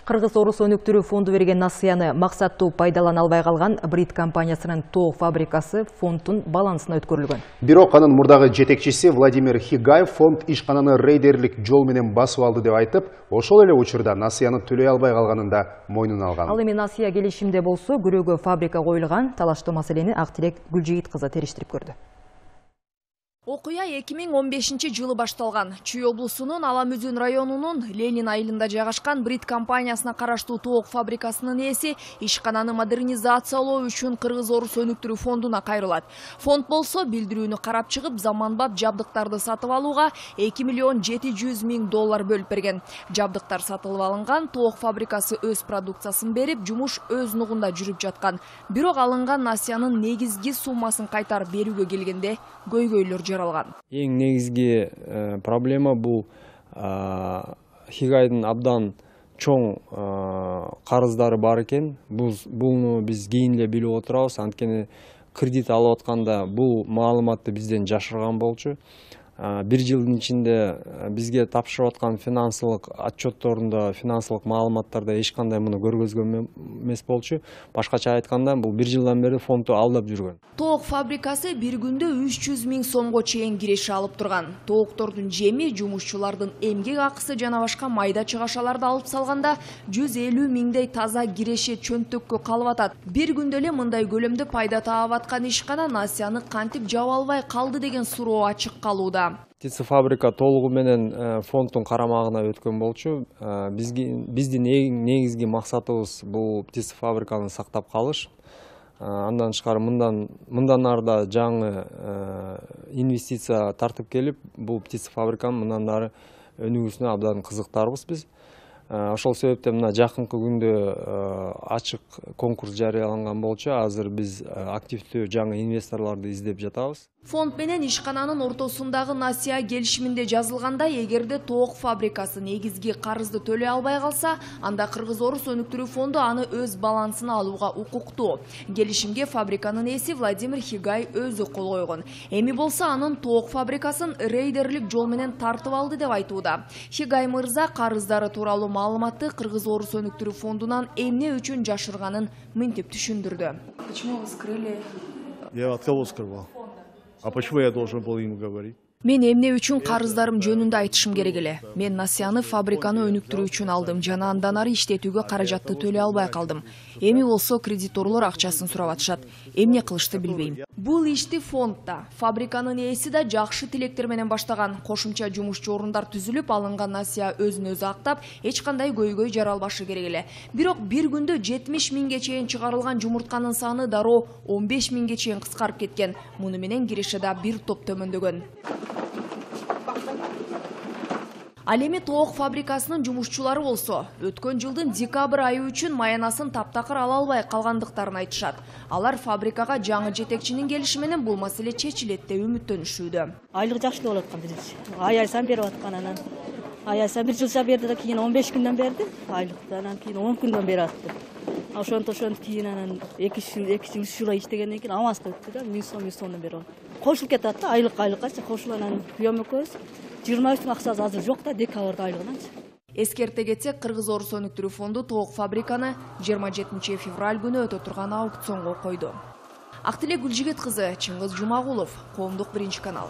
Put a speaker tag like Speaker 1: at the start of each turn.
Speaker 1: Кыргыз орус өнүктүрүү фонду берген насыяны максаттуу пайдалана албай калган Брит компаниясынын тоок фабрикасы фонддун балансына өткөрүлгөн.
Speaker 2: Бирок анын мурдагы жетекчиси Владимир Хигай фонд ишкананы рейдерлик жол менен басып алды деп айтып, ошол эле учурда насыяны төлөй албай калганын да мойнуна алган.
Speaker 1: Ал эми насыя келишимде болсо, күрөөгө фабрика коюлган. Талаштуу маселени Актилек Гүлжигит кызы териштирип көрдү.
Speaker 3: Окуя 2015 жылы башталган. Чүй облусунун Аламүзүн районунун Ленин айылында жайгашкан Брит компаниясына караштуу тоок фабрикасынын ээси ишкананы модернизациялоо үчүн Кыргыз орус өнүктүрүү фондуна кайрылат. Фонд болсо билдирүүнү карап чыгып, заманбап жабдыктарды сатып алууга 2 миллион 700 миң доллар бөлүп берген. Жабдыктар сатылып алынган, тоок фабрикасы өз продукциясын берип, жумуш өз нугунда жүрүп жаткан. Бирок алынган насыянын негизги суммасын кайтарып берүүгө келгенде көйгөйлөр жаралган.
Speaker 4: Эң негизги проблема бул Хигайдын абдан чоң карыздары бар экен. Буну биз кийин эле билип отурабыз. Анткени кредит алып атканда бул маалыматты бизден жашырган болчу. Bir жылдын ичинде бизге тапшырып аткан финансылык отчетторунда, финансылык маалыматтарда эч кандай муну көргөзгөн эмес болчу. Башкача айтканда, бул 1 жылдан бери фондду алдап жүргөн.
Speaker 3: Тоок фабрикасы бир күндө 300 миң сомго чейин киреше алып турган. Тооктордун жеми, жумушчулардын эмгек акысы жана башка майда чыгашаларды алып салганда 150 миңдей таза киреше чөнтөккө калып атат. Bir күндө эле мындай көлөмдө пайда таап аткан ишкана насыяны кантип жаба албай калды деген суроо ачык калууда.
Speaker 4: Птица фабрика толугу менен фонддун карамагына өткөн болчу. Биздин негизги максатыбыз бул птица фабриканы сактап калыш. Андан тышкары мындан арда жаңы инвестиция тартып келип, бул птица фабриканын мындан ары өнүгүүсүнө абдан кызыктарбыз биз. Ошол себептен мына жакынкы күндө ачык конкурс жарыяланган болчу. Азыр биз активдүү жаңы инвесторлорду издеп жатабыз.
Speaker 3: Фонд менен ишкананын ортосундагы насыя келишиминде жазылгандай, эгерде тоок фабрикасы негизги карызды төлөй албай калса, анда Кыргыз орус өнүктүрүү фонду аны өз балансына алууга укуктуу. Келишимге фабриканын ээси Владимир Хигай өзү кол койгон. Эми болсо анын тоок фабрикасын рейдерлик жол менен тартып алды деп айтууда. Хигай мырза карыздары тууралуу маалыматты Кыргыз орус өнүктүрүү фондунан эмне үчүн жашырганын мынтип түшүндүрдү.
Speaker 5: Почему вы скрыли? Я от кого скрывал? А почему я должен был ему говорить?
Speaker 3: Мен эмне үчүн карыздарым жөнүндө айтышым керек эле. Мен насыяны фабриканы өнүктүрүү үчүн алдым жана андан ары иштетүүгө каражатты төлөй албай калдым. Эми болсо кредиторлор акчасын сурап атышат. Эмне кылышты билбейм. Бул ишти фондда, фабриканын ээси да жакшы тилектер менен баштаган. Кошумча жумушчу орундар түзүлүп, алынган насыя өзүн өзү актап, эч кандай көйгөй жаралбашы керек эле. Бирок bir күндө 70 миңге чейин чыгарылган жумуртканын саны дароо 15 миңге чейин кыскарып кеткен. Муну менен кирешеда бир топ төмөндөгөн. Ал эми тоок фабрикасынын жумушчулары болсо, өткөн жылдын декабрь айы үчүн маянасын таптакыр ала албай калгандыктарын айтышат. Алар фабрикага жаңы жетекчинин келиши менен бул маселе чечилет деп үмүттөнүшүүдө.
Speaker 6: Айлык жакшы болуп аткан биринчи. Ай сайын берип аткан анан. Ай сайын bir жылча берди да кийин 15 күндөн берди. Айлыкты анан кийин 10 күндөн берип атты. Ошонтон кийин анан 2 жыл 3 жыл иштегенден кийин аванс өттү да 1000 сомдон берип атты. Кошулуп кетат да айлыкка кошулуп анан күйөөм экөөбүз 23 акчасы азыр жок да декабрда айлыгынанчы.
Speaker 3: Эскерте кетсек, Кыргыз орус өнүктүрүү фонду тоок фабриканы 27 февраль күнү өтө турган аукционго койду. Актилек Гүлжигит кызы, Чыңгыз Жумагулов, Коомдук 1 канал.